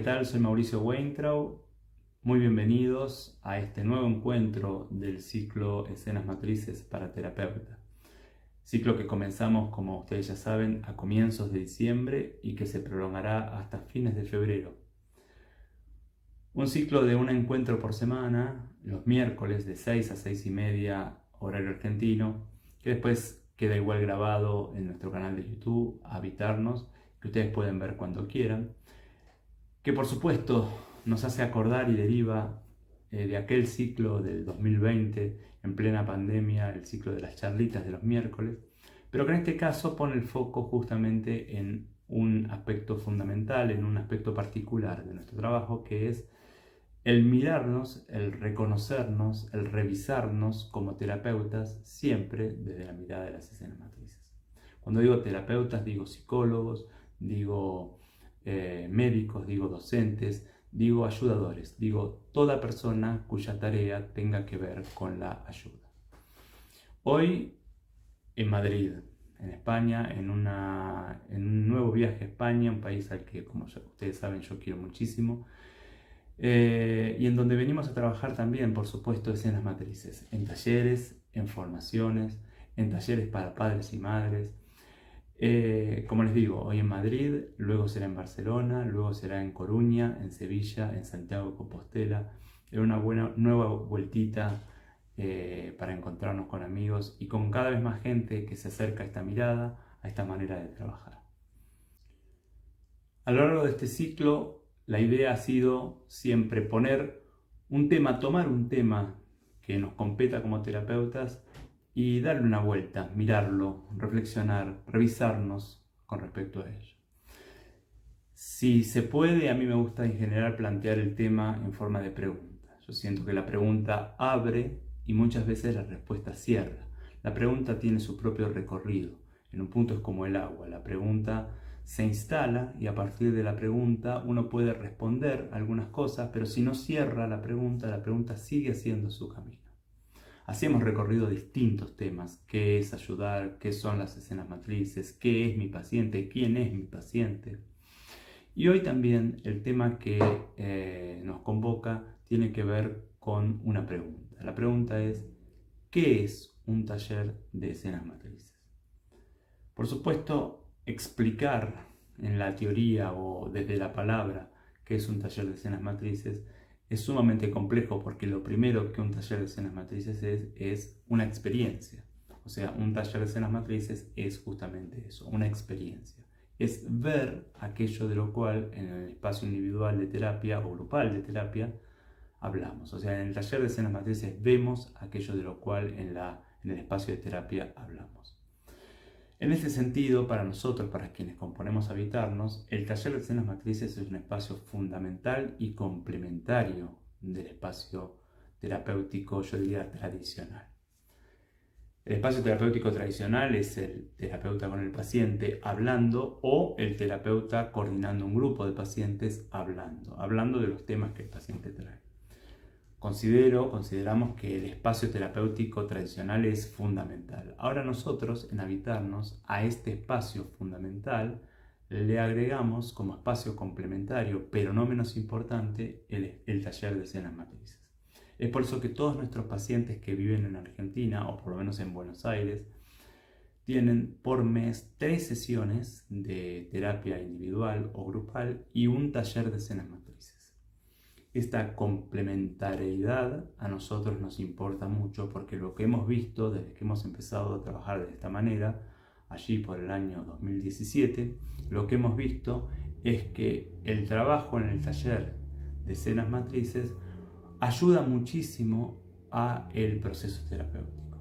tal? Soy Mauricio Weintraub. Muy bienvenidos a este nuevo encuentro del ciclo Escenas Matrices para Terapeuta. Ciclo que comenzamos, como ustedes ya saben, a comienzos de diciembre y que se prolongará hasta fines de febrero. Un ciclo de un encuentro por semana, los miércoles de 6 a 6 y media, horario argentino, que después queda igual grabado en nuestro canal de YouTube, Habitarnos, que ustedes pueden ver cuando quieran. Que por supuesto nos hace acordar y deriva de aquel ciclo del 2020, en plena pandemia, el ciclo de las charlitas de los miércoles, pero que en este caso pone el foco justamente en un aspecto fundamental, en un aspecto particular de nuestro trabajo, que es el mirarnos, el reconocernos, el revisarnos como terapeutas, siempre desde la mirada de las escenas matrices. Cuando digo terapeutas, digo psicólogos, digo médicos, digo docentes, digo ayudadores, digo toda persona cuya tarea tenga que ver con la ayuda. Hoy en Madrid, en España, en un nuevo viaje a España, un país al que, como ustedes saben, yo quiero muchísimo, y en donde venimos a trabajar también, por supuesto, escenas matrices, en talleres, en formaciones, en talleres para padres y madres. Como les digo, hoy en Madrid, luego será en Barcelona, luego será en Coruña, en Sevilla, en Santiago de Compostela. Era una buena nueva vueltita para encontrarnos con amigos y con cada vez más gente que se acerca a esta mirada, a esta manera de trabajar. A lo largo de este ciclo, la idea ha sido siempre tomar un tema que nos competa como terapeutas y darle una vuelta, mirarlo, reflexionar, revisarnos con respecto a ello. Si se puede, a mí me gusta en general plantear el tema en forma de pregunta. Yo siento que la pregunta abre y muchas veces la respuesta cierra. La pregunta tiene su propio recorrido. En un punto es como el agua. La pregunta se instala y a partir de la pregunta uno puede responder algunas cosas, pero si no cierra la pregunta sigue haciendo su camino. Así hemos recorrido distintos temas: qué es ayudar, qué son las escenas matrices, qué es mi paciente, quién es mi paciente. Y hoy también el tema que nos convoca tiene que ver con una pregunta. La pregunta es: ¿qué es un taller de escenas matrices? Por supuesto, explicar en la teoría o desde la palabra qué es un taller de escenas matrices es sumamente complejo, porque lo primero que un taller de escenas matrices es una experiencia. O sea, un taller de escenas matrices es justamente eso, una experiencia. Es ver aquello de lo cual en el espacio individual de terapia o grupal de terapia hablamos. O sea, en el taller de escenas matrices vemos aquello de lo cual en el espacio de terapia hablamos. En ese sentido, para nosotros, para quienes componemos Habitarnos, el taller de escenas matrices es un espacio fundamental y complementario del espacio terapéutico, yo diría, tradicional. El espacio terapéutico tradicional es el terapeuta con el paciente hablando, o el terapeuta coordinando un grupo de pacientes hablando de los temas que el paciente trae. Consideramos que el espacio terapéutico tradicional es fundamental. Ahora nosotros, en Habitarnos, a este espacio fundamental le agregamos como espacio complementario, pero no menos importante, el taller de escenas matrices. Es por eso que todos nuestros pacientes que viven en Argentina, o por lo menos en Buenos Aires, tienen por mes 3 sesiones de terapia individual o grupal y un taller de escenas matrices. Esta complementariedad a nosotros nos importa mucho, porque lo que hemos visto desde que hemos empezado a trabajar de esta manera, allí por el año 2017, lo que hemos visto es que el trabajo en el taller de escenas matrices ayuda muchísimo a el proceso terapéutico.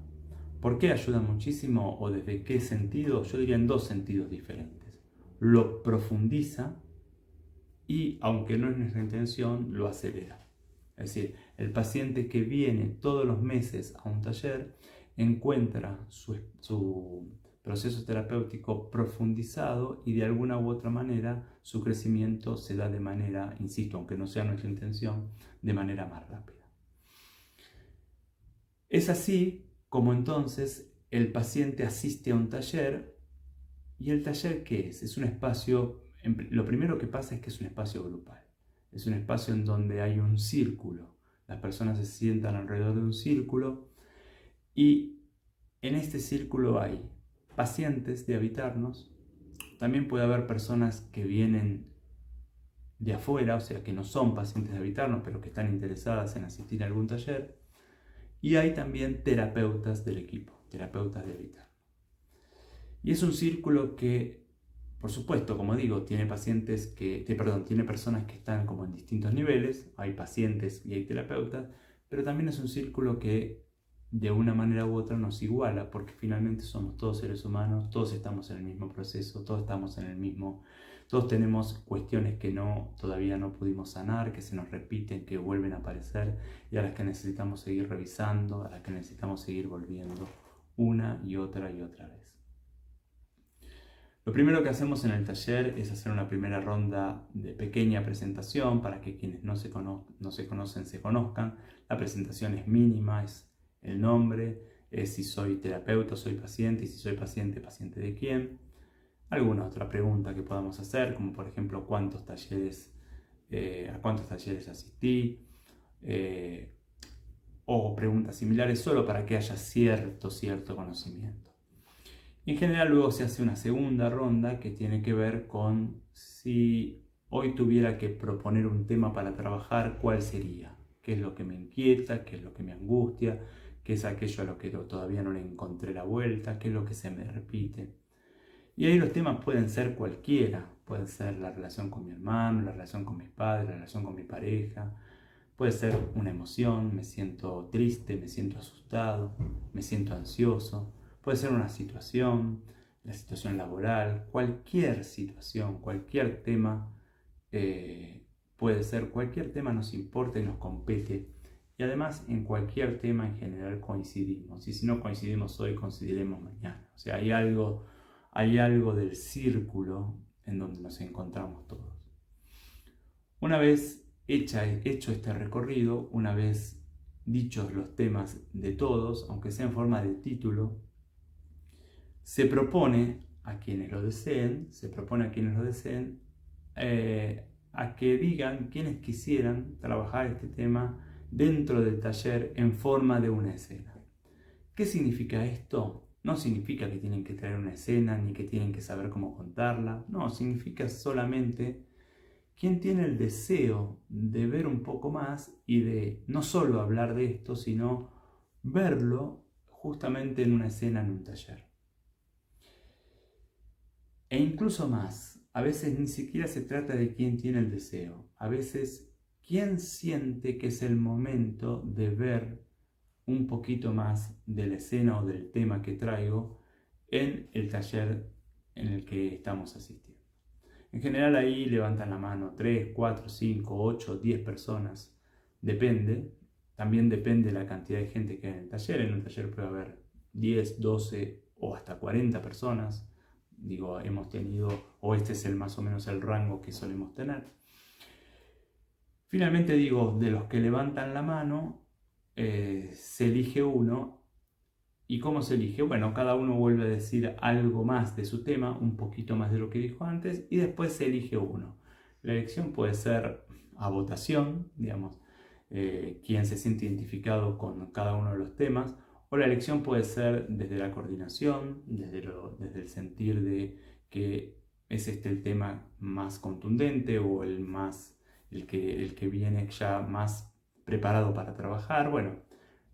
¿Por qué ayuda muchísimo o desde qué sentido? Yo diría en dos sentidos diferentes. Lo profundiza y, aunque no es nuestra intención, lo acelera. Es decir, el paciente que viene todos los meses a un taller encuentra su proceso terapéutico profundizado y de alguna u otra manera su crecimiento se da de manera, insisto, aunque no sea nuestra intención, de manera más rápida. Es así como entonces el paciente asiste a un taller. ¿Y el taller qué es? Es un espacio, lo primero que pasa es que es un espacio grupal. Es un espacio en donde hay un círculo. Las personas se sientan alrededor de un círculo y en este círculo hay pacientes de Habitarnos. También puede haber personas que vienen de afuera, o sea, que no son pacientes de Habitarnos, pero que están interesadas en asistir a algún taller. Y hay también terapeutas del equipo, terapeutas de Habitarnos. Y es un círculo que, por supuesto, como digo, tiene tiene personas que están como en distintos niveles, hay pacientes y hay terapeutas, pero también es un círculo que de una manera u otra nos iguala, porque finalmente somos todos seres humanos, todos estamos en el mismo proceso, todos tenemos cuestiones que todavía no pudimos sanar, que se nos repiten, que vuelven a aparecer y a las que necesitamos seguir revisando, a las que necesitamos seguir volviendo una y otra vez. Lo primero que hacemos en el taller es hacer una primera ronda de pequeña presentación para que quienes no se conocen se conozcan. La presentación es mínima, es el nombre, es si soy terapeuta o soy paciente, y si soy paciente, paciente de quién. Alguna otra pregunta que podamos hacer, como por ejemplo a cuántos talleres asistí, o preguntas similares solo para que haya cierto conocimiento. En general luego se hace una segunda ronda que tiene que ver con si hoy tuviera que proponer un tema para trabajar, ¿cuál sería? ¿Qué es lo que me inquieta? ¿Qué es lo que me angustia? ¿Qué es aquello a lo que todavía no le encontré la vuelta? ¿Qué es lo que se me repite? Y ahí los temas pueden ser cualquiera. Puede ser la relación con mi hermano, la relación con mis padres, la relación con mi pareja. Puede ser una emoción, me siento triste, me siento asustado, me siento ansioso. Puede ser una situación, la situación laboral, cualquier situación, cualquier tema, puede ser, cualquier tema nos importa y nos compete. Y además en cualquier tema en general coincidimos. Y si no coincidimos hoy, coincidiremos mañana. O sea, hay algo del círculo en donde nos encontramos todos. Una vez hecho este recorrido, una vez dichos los temas de todos, aunque sea en forma de título, se propone a quienes lo deseen, a que digan quienes quisieran trabajar este tema dentro del taller en forma de una escena. ¿Qué significa esto? No significa que tienen que traer una escena ni que tienen que saber cómo contarla. No, significa solamente quien tiene el deseo de ver un poco más y de no solo hablar de esto, sino verlo justamente en una escena en un taller. E incluso más, a veces ni siquiera se trata de quién tiene el deseo, a veces quién siente que es el momento de ver un poquito más de la escena o del tema que traigo en el taller en el que estamos asistiendo. En general ahí levantan la mano 3, 4, 5, 8, 10 personas, depende. También depende de la cantidad de gente que hay en el taller. En un taller puede haber 10, 12 o hasta 40 personas. Digo, hemos tenido, o este es más o menos el rango que solemos tener. Finalmente digo, de los que levantan la mano, se elige uno. ¿Y cómo se elige? Bueno, cada uno vuelve a decir algo más de su tema, un poquito más de lo que dijo antes, y después se elige uno. La elección puede ser a votación, digamos, quien se siente identificado con cada uno de los temas, o la elección puede ser desde la coordinación, desde el sentir de que es este el tema más contundente o el que viene ya más preparado para trabajar. Bueno,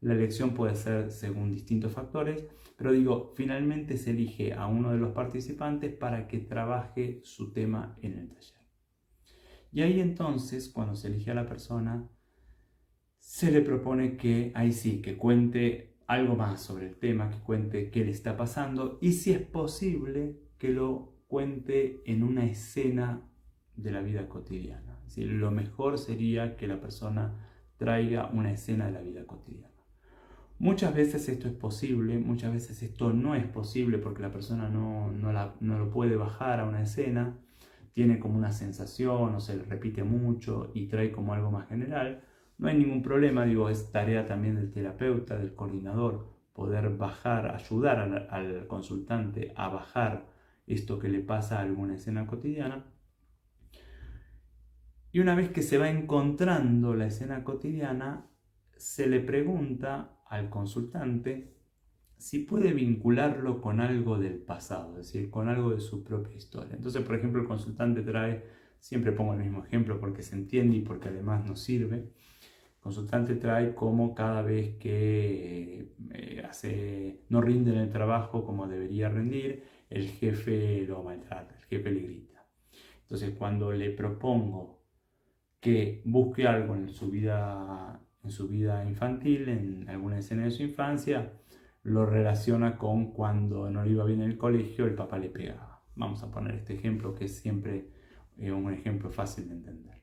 la elección puede ser según distintos factores, pero digo, finalmente se elige a uno de los participantes para que trabaje su tema en el taller. Y ahí entonces, cuando se elige a la persona, se le propone que ahí sí, que cuente algo más sobre el tema, que cuente qué le está pasando y si es posible que lo cuente en una escena de la vida cotidiana. Es decir, lo mejor sería que la persona traiga una escena de la vida cotidiana. Muchas veces esto es posible, muchas veces esto no es posible porque la persona no lo puede bajar a una escena, tiene como una sensación o se le repite mucho y trae como algo más general. No hay ningún problema, digo, es tarea también del terapeuta, del coordinador, poder bajar, ayudar al consultante a bajar esto que le pasa a alguna escena cotidiana. Y una vez que se va encontrando la escena cotidiana, se le pregunta al consultante si puede vincularlo con algo del pasado, es decir, con algo de su propia historia. Entonces, por ejemplo, el consultante trae, siempre pongo el mismo ejemplo porque se entiende y porque además nos sirve. El consultante trae como cada vez que no rinde en el trabajo como debería rendir, el jefe lo maltrata, el jefe le grita. Entonces, cuando le propongo que busque algo en su vida infantil, en alguna escena de su infancia, lo relaciona con cuando no le iba bien en el colegio, el papá le pegaba. Vamos a poner este ejemplo que es siempre un ejemplo fácil de entender.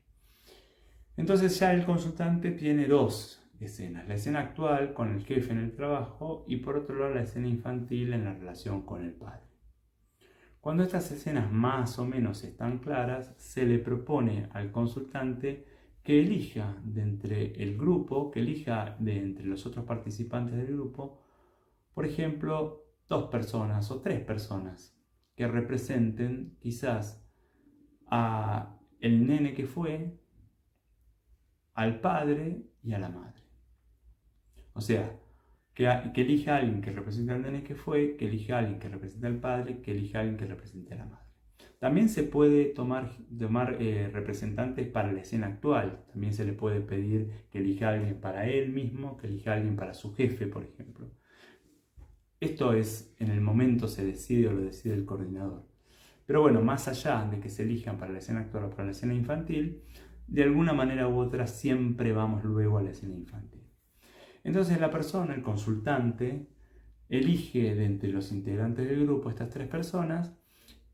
Entonces ya el consultante tiene dos escenas, la escena actual con el jefe en el trabajo y por otro lado la escena infantil en la relación con el padre. Cuando estas escenas más o menos están claras, se le propone al consultante que elija de entre el grupo, que elija de entre los otros participantes del grupo, por ejemplo, 2 personas o 3 personas que representen quizás a el nene que fue, al padre y a la madre. O sea, que elija a alguien que represente al nene que fue, que elija a alguien que represente al padre, que elija a alguien que represente a la madre. También se puede tomar representantes para la escena actual. También se le puede pedir que elija a alguien para él mismo, que elija a alguien para su jefe, por ejemplo. Esto es, en el momento se decide o lo decide el coordinador. Pero bueno, más allá de que se elijan para la escena actual o para la escena infantil, de alguna manera u otra siempre vamos luego a la escena infantil. Entonces la persona, el consultante, elige de entre los integrantes del grupo estas 3 personas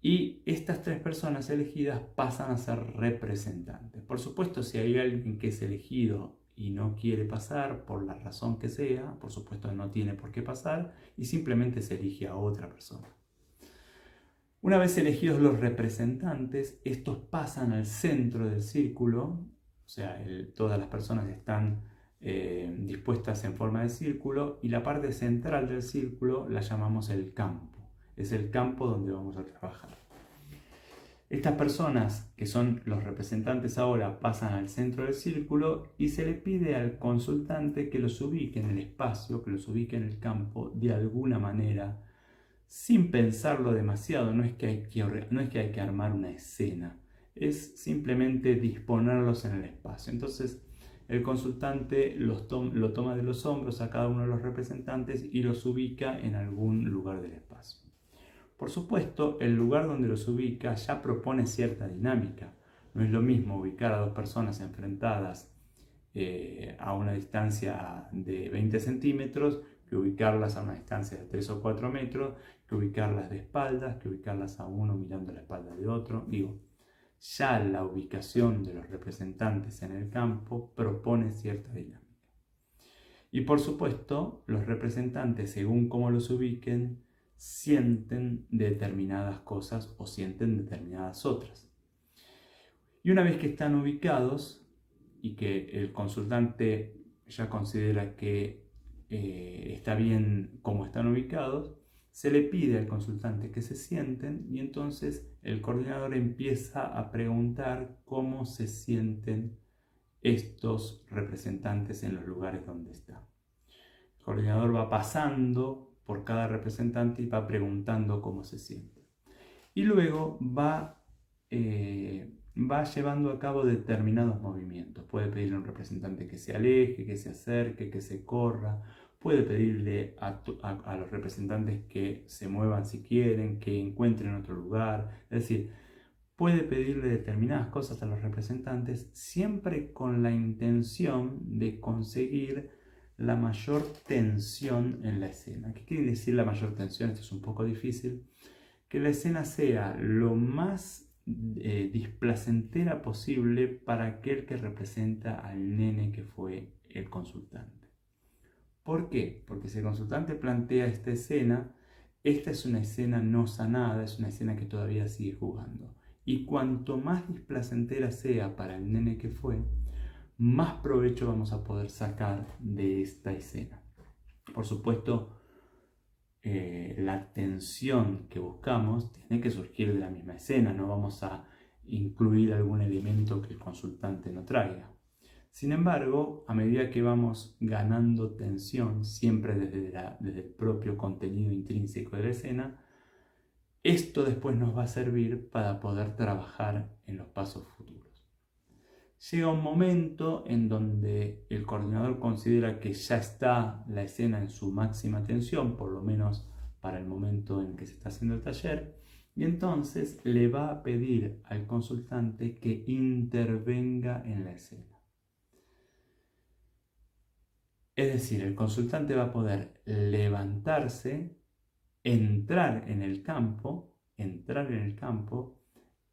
y estas 3 personas elegidas pasan a ser representantes. Por supuesto, si hay alguien que es elegido y no quiere pasar por la razón que sea, por supuesto no tiene por qué pasar y simplemente se elige a otra persona. Una vez elegidos los representantes, estos pasan al centro del círculo, o sea, todas las personas están dispuestas en forma de círculo y la parte central del círculo la llamamos el campo. Es el campo donde vamos a trabajar. Estas personas, que son los representantes ahora, pasan al centro del círculo y se le pide al consultante que los ubique en el espacio, que los ubique en el campo de alguna manera, sin pensarlo demasiado. No es que hay que armar una escena, es simplemente disponerlos en el espacio. Entonces el consultante lo toma de los hombros a cada uno de los representantes y los ubica en algún lugar del espacio. Por supuesto, el lugar donde los ubica ya propone cierta dinámica. No es lo mismo ubicar a 2 personas enfrentadas a una distancia de 20 centímetros que ubicarlas a una distancia de 3 o 4 metros, que ubicarlas de espaldas, que ubicarlas a uno mirando la espalda de otro. Ya la ubicación de los representantes en el campo propone cierta dinámica. Y por supuesto, los representantes, según cómo los ubiquen, sienten determinadas cosas o sienten determinadas otras. Y una vez que están ubicados y que el consultante ya considera que está bien cómo están ubicados, se le pide al consultante que se sienten y entonces el coordinador empieza a preguntar cómo se sienten estos representantes en los lugares donde están. El coordinador va pasando por cada representante y va preguntando cómo se siente. Y luego va llevando a cabo determinados movimientos. Puede pedirle a un representante que se aleje, que se acerque, que se corra. Puede pedirle a los representantes que se muevan si quieren, que encuentren otro lugar. Es decir, puede pedirle determinadas cosas a los representantes siempre con la intención de conseguir la mayor tensión en la escena. ¿Qué quiere decir la mayor tensión? Esto es un poco difícil. Que la escena sea lo más displacentera posible para aquel que representa al nene que fue el consultante. ¿Por qué? Porque si el consultante plantea esta es una escena no sanada, es una escena que todavía sigue jugando. Y cuanto más displacentera sea para el nene que fue, más provecho vamos a poder sacar de esta escena. Por supuesto, la tensión que buscamos tiene que surgir de la misma escena. No vamos a incluir algún elemento que el consultante no traiga. Sin embargo, a medida que vamos ganando tensión, siempre desde el propio contenido intrínseco de la escena, esto después nos va a servir para poder trabajar en los pasos futuros. Llega un momento en donde el coordinador considera que ya está la escena en su máxima tensión, por lo menos para el momento en que se está haciendo el taller, y entonces le va a pedir al consultante que intervenga en la escena. Es decir, el consultante va a poder levantarse, entrar en el campo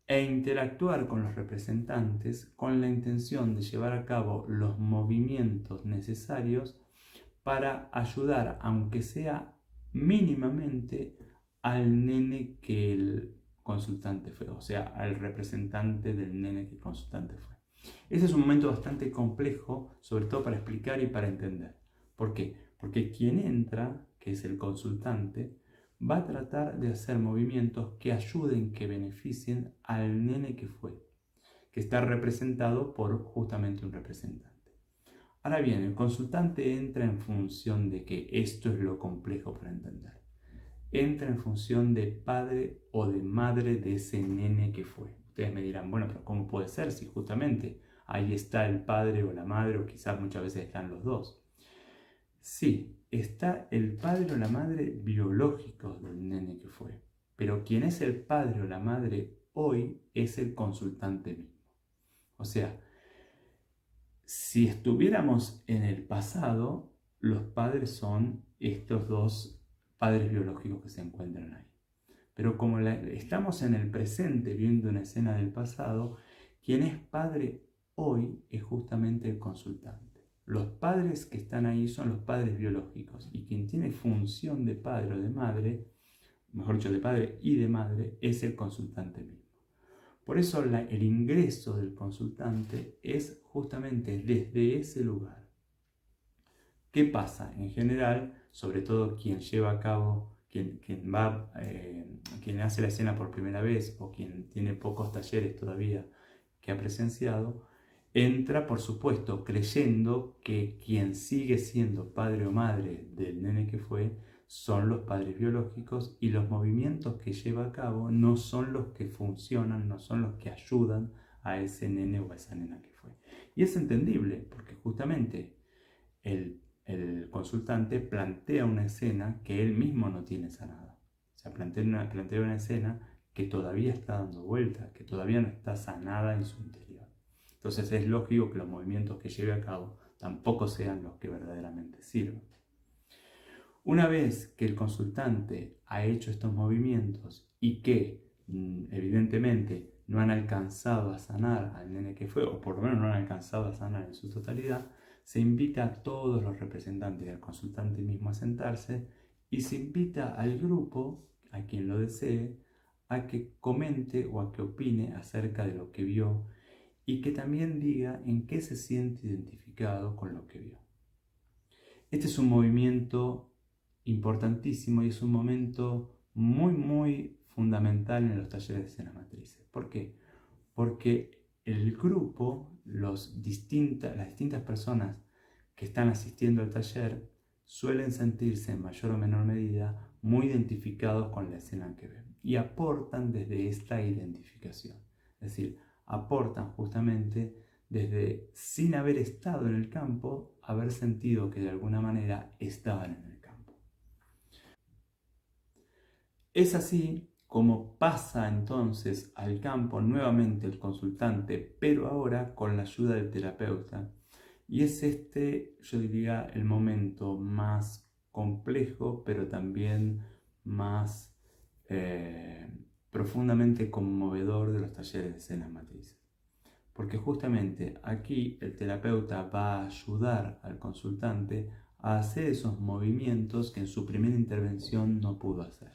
e interactuar con los representantes con la intención de llevar a cabo los movimientos necesarios para ayudar, aunque sea mínimamente, al nene que el consultante fue, o sea, al representante del nene que el consultante fue. Ese es un momento bastante complejo, sobre todo para explicar y para entender. ¿Por qué? Porque quien entra, que es el consultante, va a tratar de hacer movimientos que ayuden, que beneficien al nene que fue, que está representado por justamente un representante. Ahora bien, el consultante entra en función de que esto es lo complejo para entender. Entra en función de padre o de madre de ese nene que fue. Ustedes me dirán, bueno, pero ¿cómo puede ser si justamente ahí está el padre o la madre, o quizás muchas veces están los dos? Sí, está el padre o la madre biológicos del nene que fue, pero quien es el padre o la madre hoy es el consultante mismo. O sea, si estuviéramos en el pasado, los padres son estos dos padres biológicos que se encuentran ahí. Pero como estamos en el presente viendo una escena del pasado, quien es padre hoy es justamente el consultante. Los padres que están ahí son los padres biológicos, y quien tiene función de padre o de madre, mejor dicho, de padre y de madre, es el consultante mismo. Por eso el ingreso del consultante es justamente desde ese lugar. ¿Qué pasa? En general, sobre todo quien lleva a cabo, quien hace la escena por primera vez, o quien tiene pocos talleres todavía que ha presenciado, entra, por supuesto, creyendo que quien sigue siendo padre o madre del nene que fue son los padres biológicos, y los movimientos que lleva a cabo no son los que funcionan, no son los que ayudan a ese nene o a esa nena que fue. Y es entendible, porque justamente el consultante plantea una escena que él mismo no tiene sanada. O sea, plantea una escena que todavía está dando vueltas, que todavía no está sanada en su interior. Entonces es lógico que los movimientos que lleve a cabo tampoco sean los que verdaderamente sirven. Una vez que el consultante ha hecho estos movimientos y que evidentemente no han alcanzado a sanar al nene que fue, o por lo menos no han alcanzado a sanar en su totalidad, se invita a todos los representantes y al consultante mismo a sentarse, y se invita al grupo, a quien lo desee, a que comente o a que opine acerca de lo que vio, y que también diga en qué se siente identificado con lo que vio. Este es un movimiento importantísimo y es un momento muy fundamental en los talleres de escenas matrices. ¿Por qué? Porque el grupo, las distintas personas que están asistiendo al taller, suelen sentirse en mayor o menor medida muy identificados con la escena que ven, y aportan desde esta identificación. Es decir, aportan justamente desde, sin haber estado en el campo, haber sentido que de alguna manera estaban en el campo. Es así como pasa entonces al campo nuevamente el consultante, pero ahora con la ayuda del terapeuta. Y es yo diría, el momento más complejo, pero también más profundamente conmovedor de los talleres de escenas matrices. Porque justamente aquí el terapeuta va a ayudar al consultante a hacer esos movimientos que en su primera intervención no pudo hacer.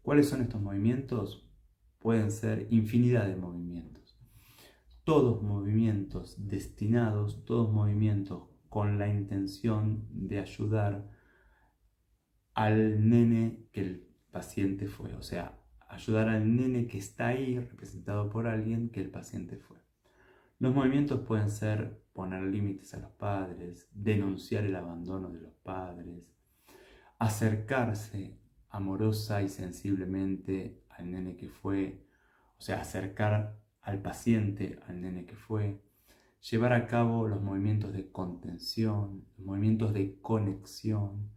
¿Cuáles son estos movimientos? Pueden ser infinidad de movimientos. Todos movimientos destinados, todos movimientos con la intención de ayudar al nene que el paciente fue, o sea, ayudar al nene que está ahí, representado por alguien que el paciente fue. Los movimientos pueden ser poner límites a los padres, denunciar el abandono de los padres, acercarse amorosa y sensiblemente al nene que fue, o sea, acercar al paciente al nene que fue, llevar a cabo los movimientos de contención, los movimientos de conexión,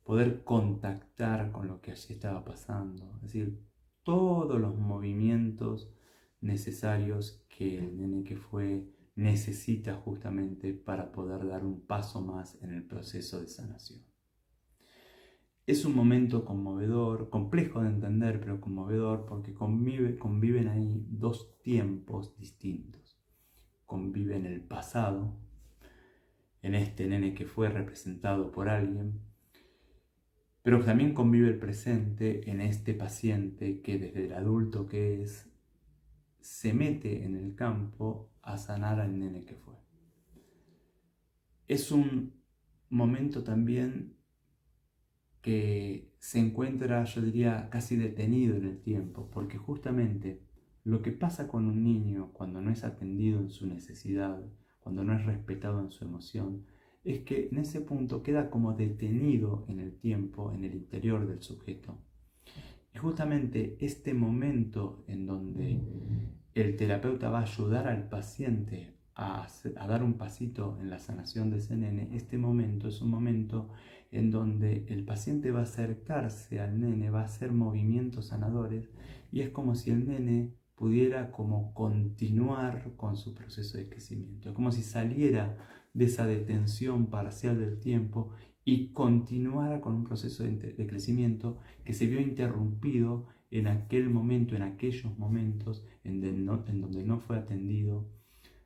poder contactar con lo que allí estaba pasando, es decir, todos los movimientos necesarios que el nene que fue necesita justamente para poder dar un paso más en el proceso de sanación. Es un momento conmovedor, complejo de entender, pero conmovedor porque conviven ahí dos tiempos distintos. Conviven el pasado, en este nene que fue representado por alguien, pero también convive el presente en este paciente que desde el adulto que es, se mete en el campo a sanar al nene que fue. Es un momento también que se encuentra, yo diría, casi detenido en el tiempo, porque justamente lo que pasa con un niño cuando no es atendido en su necesidad, cuando no es respetado en su emoción, es que en ese punto queda como detenido en el tiempo, en el interior del sujeto. Y justamente este momento en donde el terapeuta va a ayudar al paciente a dar un pasito en la sanación de ese nene, este momento es un momento en donde el paciente va a acercarse al nene, va a hacer movimientos sanadores y es como si el nene pudiera como continuar con su proceso de crecimiento, como si saliera de esa detención parcial del tiempo y continuara con un proceso de crecimiento que se vio interrumpido en aquel momento, en aquellos momentos en donde no fue atendido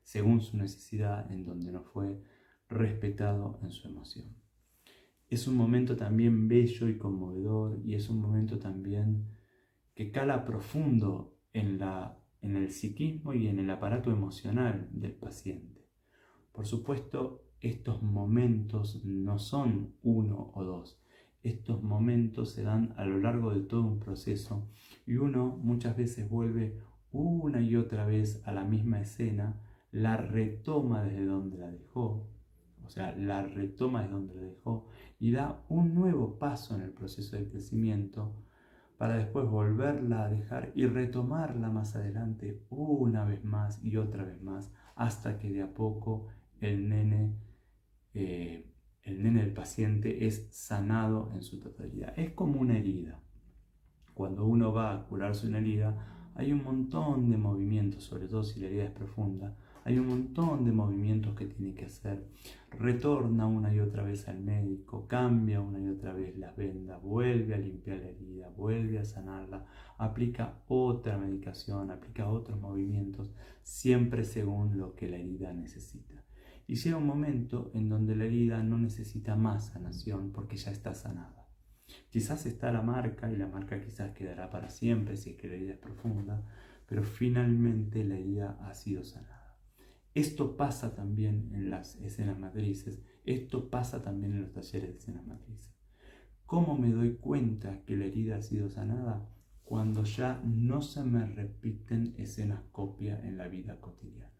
según su necesidad, en donde no fue respetado en su emoción. Es un momento también bello y conmovedor y es un momento también que cala profundo en el psiquismo y en el aparato emocional del paciente. Por supuesto, estos momentos no son uno o dos. Estos momentos se dan a lo largo de todo un proceso y uno muchas veces vuelve una y otra vez a la misma escena, la retoma desde donde la dejó, o sea, la retoma desde donde la dejó y da un nuevo paso en el proceso de crecimiento para después volverla a dejar y retomarla más adelante una vez más y otra vez más hasta que de a poco el nene del paciente es sanado en su totalidad. Es como una herida. Cuando uno va a curarse una herida, hay un montón de movimientos, sobre todo si la herida es profunda, hay un montón de movimientos que tiene que hacer. Retorna una y otra vez al médico, cambia una y otra vez las vendas, vuelve a limpiar la herida, vuelve a sanarla, aplica otra medicación, aplica otros movimientos, siempre según lo que la herida necesita. Y llega un momento en donde la herida no necesita más sanación porque ya está sanada. Quizás está la marca y la marca quizás quedará para siempre si es que la herida es profunda, pero finalmente la herida ha sido sanada. Esto pasa también en las escenas matrices, esto pasa también en los talleres de escenas matrices. ¿Cómo me doy cuenta que la herida ha sido sanada? Cuando ya no se me repiten escenas copia en la vida cotidiana.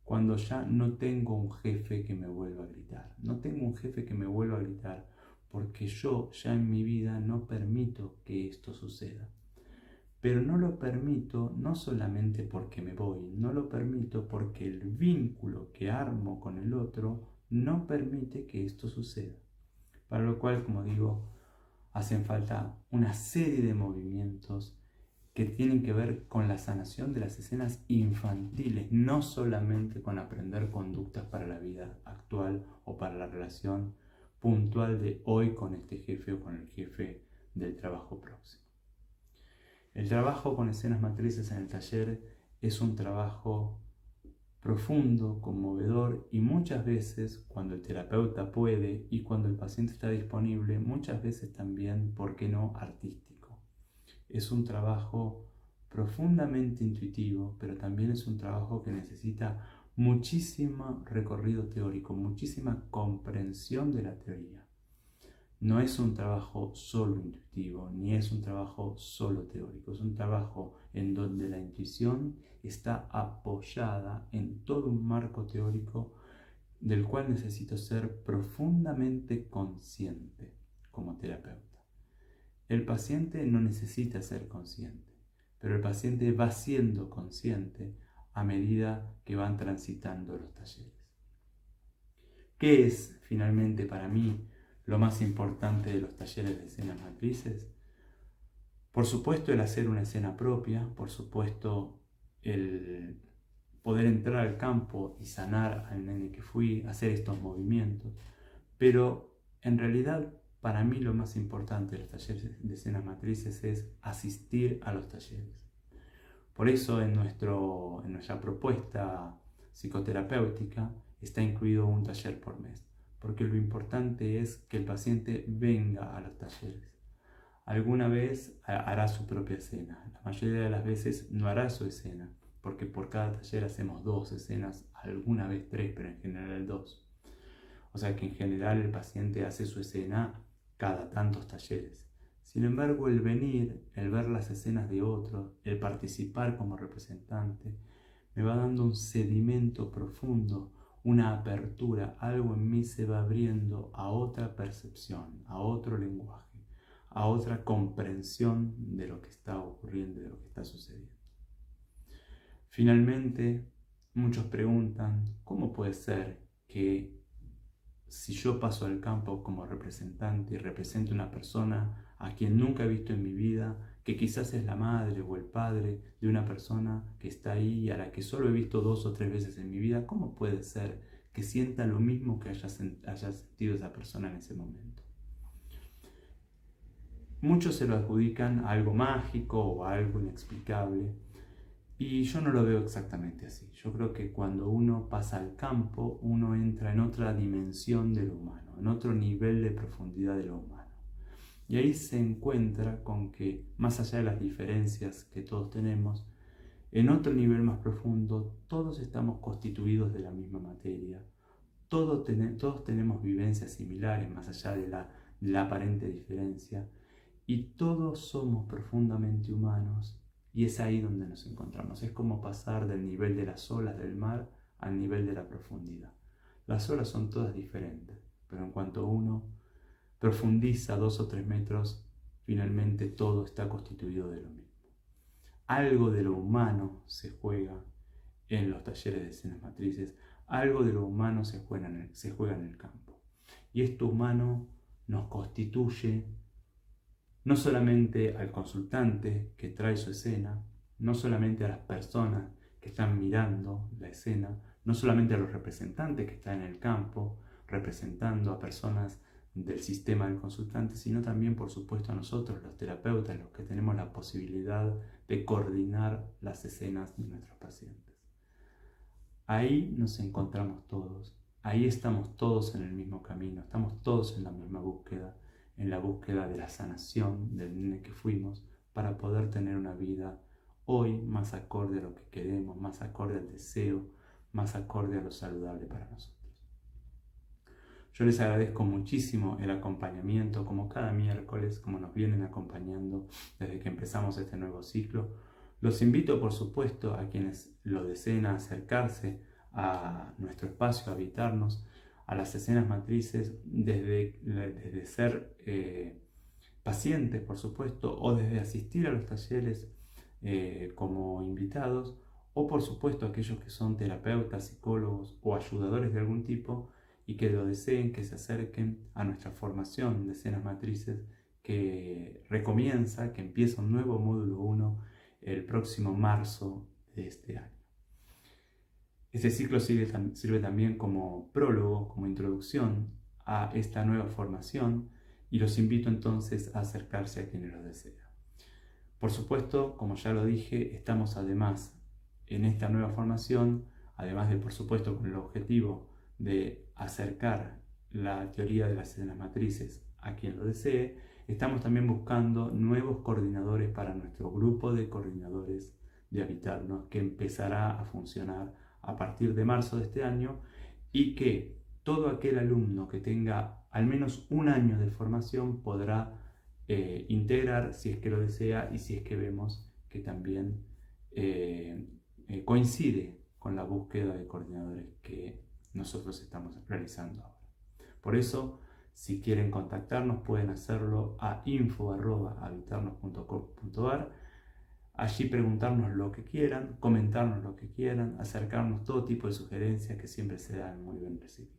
Cuando ya no tengo un jefe que me vuelva a gritar. No tengo un jefe que me vuelva a gritar porque yo ya en mi vida no permito que esto suceda. Pero no lo permito no solamente porque me voy, no lo permito porque el vínculo que armo con el otro no permite que esto suceda. Para lo cual, como digo, hacen falta una serie de movimientos que tienen que ver con la sanación de las escenas infantiles, no solamente con aprender conductas para la vida actual o para la relación puntual de hoy con este jefe o con el jefe del trabajo próximo. El trabajo con escenas matrices en el taller es un trabajo profundo, conmovedor y muchas veces, cuando el terapeuta puede y cuando el paciente está disponible, muchas veces también, ¿por qué no?, artístico. Es un trabajo profundamente intuitivo, pero también es un trabajo que necesita muchísimo recorrido teórico, muchísima comprensión de la teoría. no es un trabajo solo intuitivo, ni es un trabajo solo teórico, es un trabajo en donde la intuición está apoyada en todo un marco teórico del cual necesito ser profundamente consciente como terapeuta. El paciente no necesita ser consciente, pero el paciente va siendo consciente a medida que van transitando los talleres. ¿Qué es finalmente para mí lo más importante de los talleres de escenas matrices? Por supuesto el hacer una escena propia, por supuesto el poder entrar al campo y sanar al nene que fui, hacer estos movimientos, pero en realidad para mí lo más importante de los talleres de escenas matrices es asistir a los talleres. Por eso en nuestra propuesta psicoterapéutica está incluido un taller por mes, porque lo importante es que el paciente venga a los talleres. Alguna vez hará su propia escena, la mayoría de las veces no hará su escena, porque por cada taller hacemos 2 escenas, alguna vez 3, pero en general 2. O sea que en general el paciente hace su escena cada tantos talleres. Sin embargo, el venir, el ver las escenas de otros, el participar como representante, me va dando un sedimento profundo, una apertura, algo en mí se va abriendo a otra percepción, a otro lenguaje, a otra comprensión de lo que está ocurriendo, de lo que está sucediendo. Finalmente, muchos preguntan, ¿cómo puede ser que si yo paso al campo como representante y represento una persona a quien nunca he visto en mi vida, que quizás es la madre o el padre de una persona que está ahí y a la que solo he visto 2 o 3 veces en mi vida, ¿cómo puede ser que sienta lo mismo que haya sentido esa persona en ese momento? Muchos se lo adjudican a algo mágico o a algo inexplicable, y yo no lo veo exactamente así. Yo creo que cuando uno pasa al campo, uno entra en otra dimensión de lo humano, en otro nivel de profundidad de lo humano. Y ahí se encuentra con que, más allá de las diferencias que todos tenemos, en otro nivel más profundo, todos estamos constituidos de la misma materia. Todos tenemos vivencias similares, más allá de la aparente diferencia. Y todos somos profundamente humanos. Y es ahí donde nos encontramos. Es como pasar del nivel de las olas del mar al nivel de la profundidad. Las olas son todas diferentes, pero en cuanto uno profundiza 2 o 3 metros, finalmente todo está constituido de lo mismo. Algo de lo humano se juega en los talleres de escenas matrices, algo de lo humano se juega en el campo. Y esto humano nos constituye no solamente al consultante que trae su escena, no solamente a las personas que están mirando la escena, no solamente a los representantes que están en el campo, representando a personas del sistema del consultante, sino también, por supuesto, a nosotros, los terapeutas, los que tenemos la posibilidad de coordinar las escenas de nuestros pacientes. Ahí nos encontramos todos, ahí estamos todos en el mismo camino, estamos todos en la misma búsqueda, en la búsqueda de la sanación del nene que fuimos para poder tener una vida hoy más acorde a lo que queremos, más acorde al deseo, más acorde a lo saludable para nosotros. Yo les agradezco muchísimo el acompañamiento, como cada miércoles, como nos vienen acompañando desde que empezamos este nuevo ciclo. Los invito, por supuesto, a quienes lo deseen a acercarse a nuestro espacio, a habitarnos, a las escenas matrices, desde ser pacientes, por supuesto, o desde asistir a los talleres como invitados, o por supuesto aquellos que son terapeutas, psicólogos o ayudadores de algún tipo y que lo deseen, que se acerquen a nuestra formación de escenas matrices que recomienza, que empieza un nuevo módulo 1 el próximo marzo de este año. Este ciclo sirve también como prólogo, como introducción a esta nueva formación, y los invito entonces a acercarse a quienes lo desean. Por supuesto, como ya lo dije, estamos además en esta nueva formación, además de, por supuesto, con el objetivo de acercar la teoría de las escenas matrices a quien lo desee, estamos también buscando nuevos coordinadores para nuestro grupo de coordinadores de Habitarnos, que empezará a funcionar a partir de marzo de este año y que todo aquel alumno que tenga al menos un año de formación podrá integrar si es que lo desea y si es que vemos que también coincide con la búsqueda de coordinadores que nosotros estamos realizando ahora. Por eso, si quieren contactarnos, pueden hacerlo a info@habitarnos.com.ar. Allí preguntarnos lo que quieran, comentarnos lo que quieran, acercarnos todo tipo de sugerencias que siempre serán muy bien recibidas.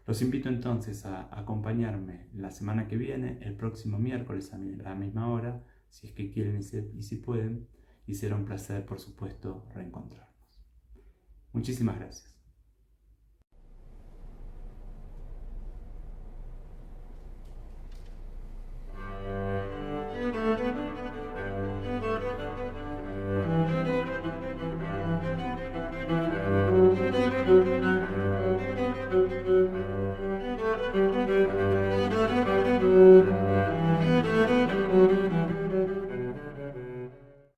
Los invito entonces a acompañarme la semana que viene, el próximo miércoles a la misma hora, si es que quieren y si pueden, y será un placer, por supuesto, reencontrarnos. Muchísimas gracias.